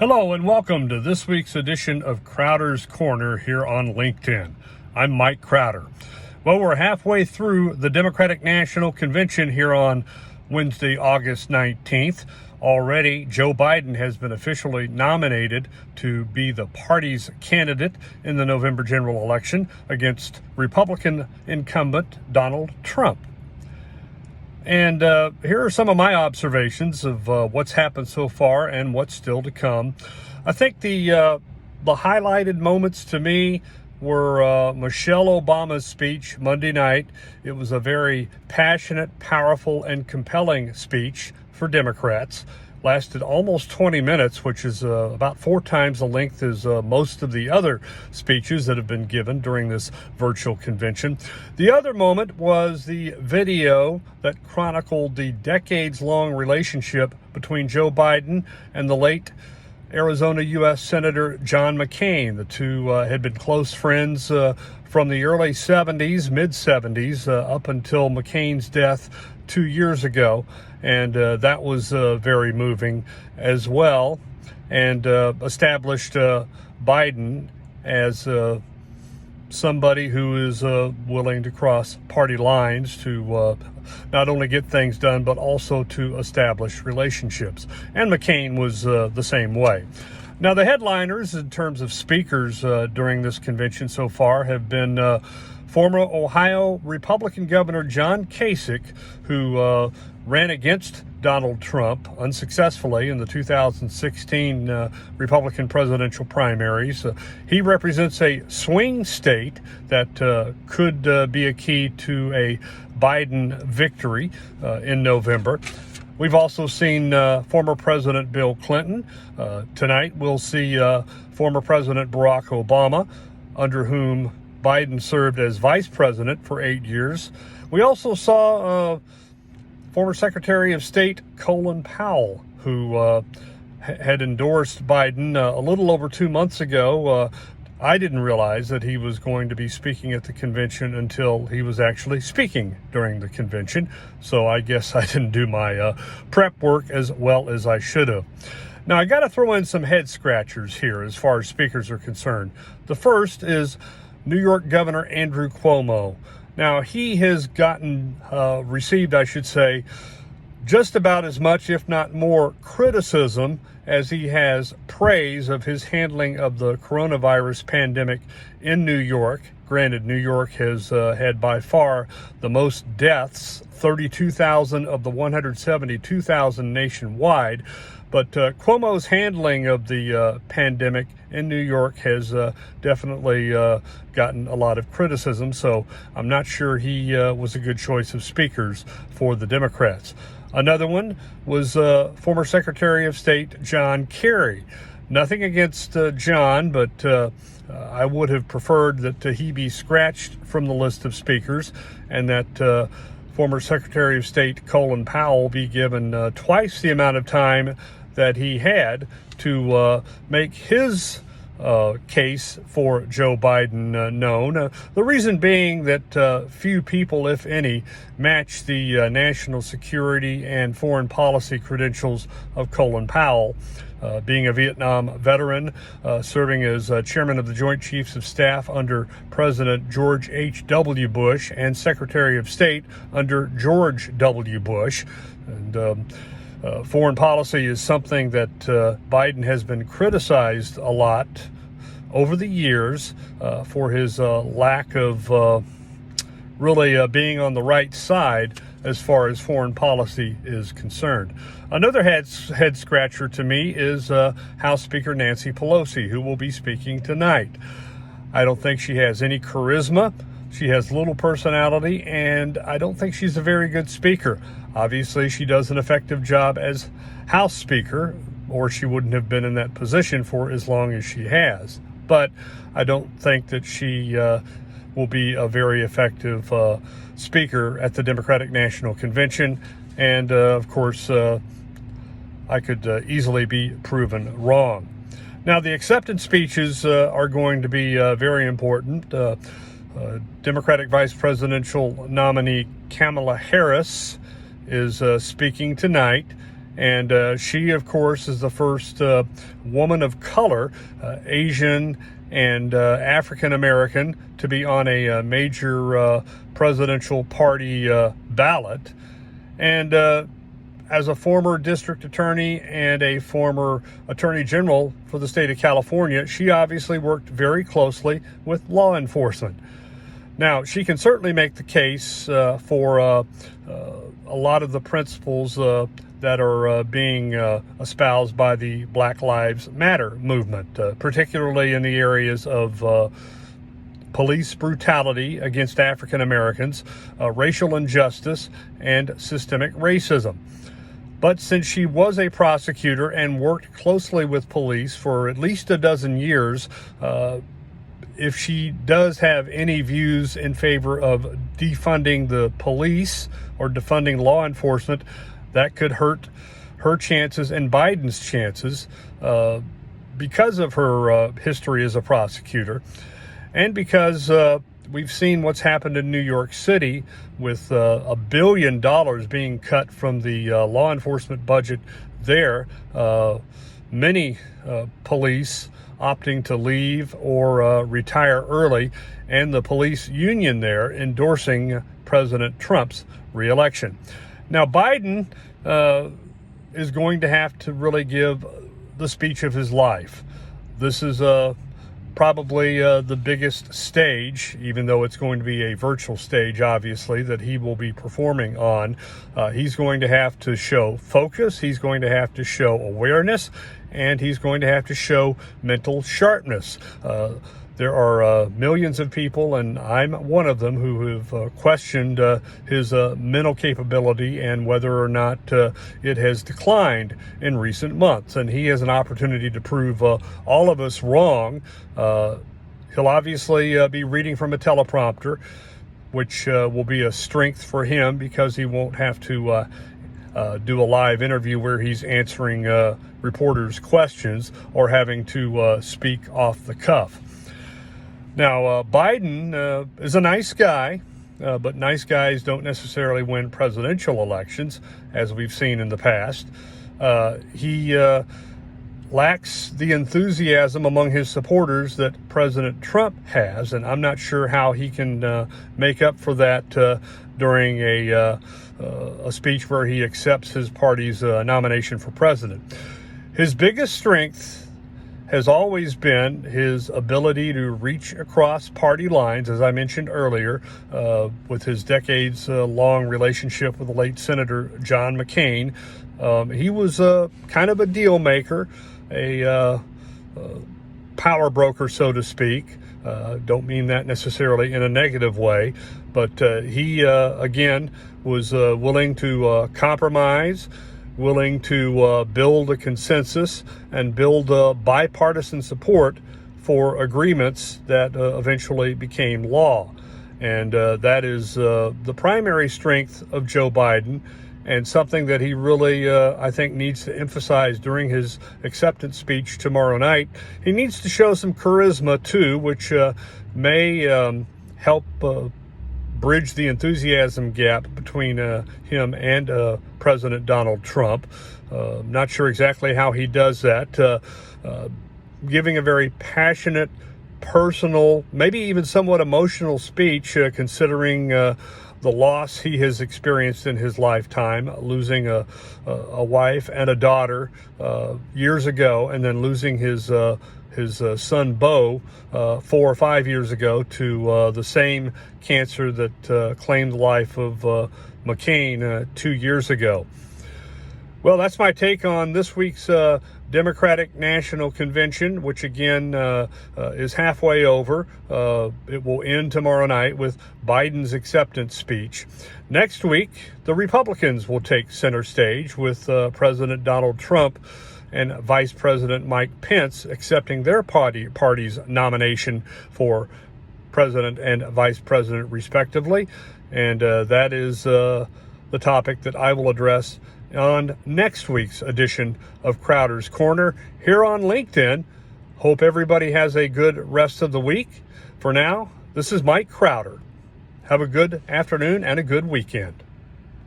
Hello and welcome to this week's edition of Crowder's Corner here on LinkedIn. I'm Mike Crowder. Well, we're halfway through the Democratic National Convention here on Wednesday, August 19th. Already, Joe Biden has been officially nominated to be the party's candidate in the November general election against Republican incumbent Donald Trump. And here are some of my observations of what's happened so far and what's still to come. I think the highlighted moments to me were Michelle Obama's speech Monday night. It was a very passionate, powerful, and compelling speech for Democrats. Lasted almost 20 minutes, which is about 4 times the length as most of the other speeches that have been given during this virtual convention. The other moment was the video that chronicled the decades-long relationship between Joe Biden and the late Arizona U.S. Senator John McCain. The two had been close friends from the early 70s, mid-70s, up until McCain's death 2 years ago. And that was very moving as well, and established Biden as somebody who is willing to cross party lines to not only get things done, but also to establish relationships. And McCain was the same way. Now, the headliners in terms of speakers during this convention so far have been former Ohio Republican Governor John Kasich, who ran against Donald Trump unsuccessfully in the 2016 Republican presidential primaries. He represents a swing state that could be a key to a Biden victory in November. We've also seen former President Bill Clinton. Tonight we'll see former President Barack Obama, under whom Biden served as vice president for 8 years. We also saw former Secretary of State Colin Powell, who had endorsed Biden a little over 2 months ago. I didn't realize that he was going to be speaking at the convention until he was actually speaking during the convention. So I guess I didn't do my prep work as well as I should have. Now, I got to throw in some head scratchers here as far as speakers are concerned. The first is New York Governor Andrew Cuomo. Now, he has received, I should say, just about as much, if not more, criticism as he has praise of his handling of the coronavirus pandemic in New York. Granted, New York has had by far the most deaths, 32,000 of the 172,000 nationwide. But Cuomo's handling of the pandemic in New York has definitely gotten a lot of criticism, so I'm not sure he was a good choice of speakers for the Democrats. Another one was former Secretary of State John Kerry. Nothing against John, but I would have preferred that he be scratched from the list of speakers, and that former Secretary of State Colin Powell be given twice the amount of time that he had to make his case for Joe Biden known. The reason being that few people, if any, match the national security and foreign policy credentials of Colin Powell. Being a Vietnam veteran, serving as chairman of the Joint Chiefs of Staff under President George H.W. Bush and Secretary of State under George W. Bush. And foreign policy is something that Biden has been criticized a lot over the years for his lack of really being on the right side as far as foreign policy is concerned. Another head scratcher to me is House Speaker Nancy Pelosi, who will be speaking tonight. I don't think she has any charisma. She has little personality, and I don't think she's a very good speaker. Obviously, she does an effective job as House Speaker, or she wouldn't have been in that position for as long as she has. But I don't think that she will be a very effective speaker at the Democratic National Convention. And, of course, I could easily be proven wrong. Now, the acceptance speeches are going to be very important. Democratic Vice Presidential nominee Kamala Harris is speaking tonight, And she, of course, is the first woman of color, Asian and African American, to be on a major presidential party ballot. And as a former district attorney and a former attorney general for the state of California, she obviously worked very closely with law enforcement. Now, she can certainly make the case for a lot of the principles that are being espoused by the Black Lives Matter movement, particularly in the areas of police brutality against African Americans, racial injustice, and systemic racism. But since she was a prosecutor and worked closely with police for at least a dozen years, if she does have any views in favor of defunding the police or defunding law enforcement, that could hurt her chances and Biden's chances because of her history as a prosecutor, and because we've seen what's happened in New York City with $1 billion being cut from the law enforcement budget there. Many police opting to leave or retire early, and the police union there endorsing President Trump's reelection. Now, Biden is going to have to really give the speech of his life. This is probably the biggest stage, even though it's going to be a virtual stage, obviously, that he will be performing on. He's going to have to show focus, he's going to have to show awareness, and he's going to have to show mental sharpness. There are millions of people, and I'm one of them, who have questioned his mental capability and whether or not it has declined in recent months. And he has an opportunity to prove all of us wrong. He'll obviously be reading from a teleprompter, which will be a strength for him because he won't have to do a live interview where he's answering reporters' questions or having to speak off the cuff. Now, Biden is a nice guy, but nice guys don't necessarily win presidential elections, as we've seen in the past. He lacks the enthusiasm among his supporters that President Trump has, and I'm not sure how he can make up for that during a speech where he accepts his party's nomination for president. His biggest strength has always been his ability to reach across party lines, as I mentioned earlier, with his decades-long relationship with the late Senator John McCain. He was kind of a deal maker, a power broker, so to speak. Don't mean that necessarily in a negative way, but he, again, was willing to compromise, willing to build a consensus and build bipartisan support for agreements that eventually became law. And that is the primary strength of Joe Biden, and something that he really, I think, needs to emphasize during his acceptance speech tomorrow night. He needs to show some charisma, too, which may help bridge the enthusiasm gap between him and President Donald Trump. Not sure exactly how he does that. Giving a very passionate, personal, maybe even somewhat emotional speech, considering the loss he has experienced in his lifetime, losing a wife and a daughter years ago, and then losing his son Beau 4 or 5 years ago to the same cancer that claimed the life of McCain 2 years ago. Well, that's my take on this week's Democratic National Convention, which again is halfway over. It will end tomorrow night with Biden's acceptance speech. Next week, the Republicans will take center stage with President Donald Trump and Vice President Mike Pence accepting their party's nomination for president and vice president, respectively. And that is the topic that I will address on next week's edition of Crowder's Corner here on LinkedIn. Hope everybody has a good rest of the week. For now, this is Mike Crowder. Have a good afternoon and a good weekend.